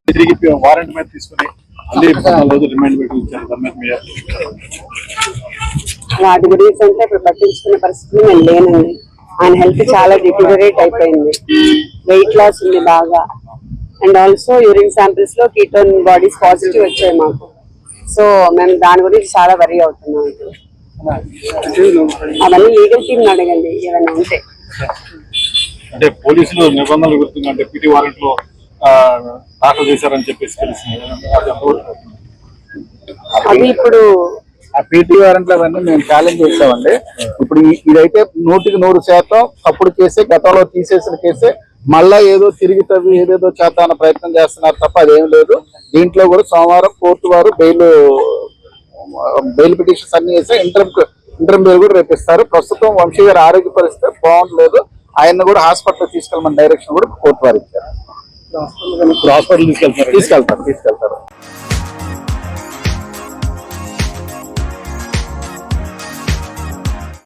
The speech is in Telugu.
తిరిగి వారెంట్ మీద తీసుకుని రిమైండ్ పెట్టి ఇచ్చారు. వాటి గురించి అంటే ఇప్పుడు పట్టించుకునే పరిస్థితులు నేను లేనండి. ఆయన హెల్త్ చాలా డిటీరియరేట్ అయిపోయింది, వెయిట్ లాస్ ఉంది బాగా, అండ్ ఆల్సో యూరిన్ శాంపిల్స్ లో కీటోన్ బాడీస్ పాజిటివ్ వచ్చాయి మాకు. సో మేము దాని గురించి చాలా వరీ అవుతున్నాం. అవన్నీ లీగల్ టీమ్ అడగండి ఏమైనా ఉంటే. అంటే పోలీసులు నిబంధనలు గుర్తుంది అంటే పిటి వారెంట్ లో దాఖలు చేశారని చెప్పేసి తెలిసింది. అది ఇప్పుడు ఆ పీటీ వారెంట్లు అవన్నీ మేము ఛాలెంజ్ చేసామండి. ఇప్పుడు ఇదైతే 100% తప్పుడు కేసే, గతంలో తీసేసిన కేసే. మళ్ళా ఏదో తిరిగి తవ్వి ఏదేదో చేద్దాన ప్రయత్నం చేస్తున్నారు తప్ప అదేం లేదు. దీంట్లో కూడా సోమవారం కోర్టు వారు బెయిల్ పిటిషన్స్ అన్ని వేస్తే ఇంటర్మ్ బెయిల్ కూడా రేపిస్తారు. ప్రస్తుతం వంశీ గారి ఆరోగ్య పరిస్థితి బాగుండలేదు. ఆయన కూడా హాస్పిటల్ తీసుకెళ్ళమని డైరెక్షన్ కూడా కోర్టు వారు ఇచ్చారు. హాస్పిటల్ తీసుకెళ్తారు.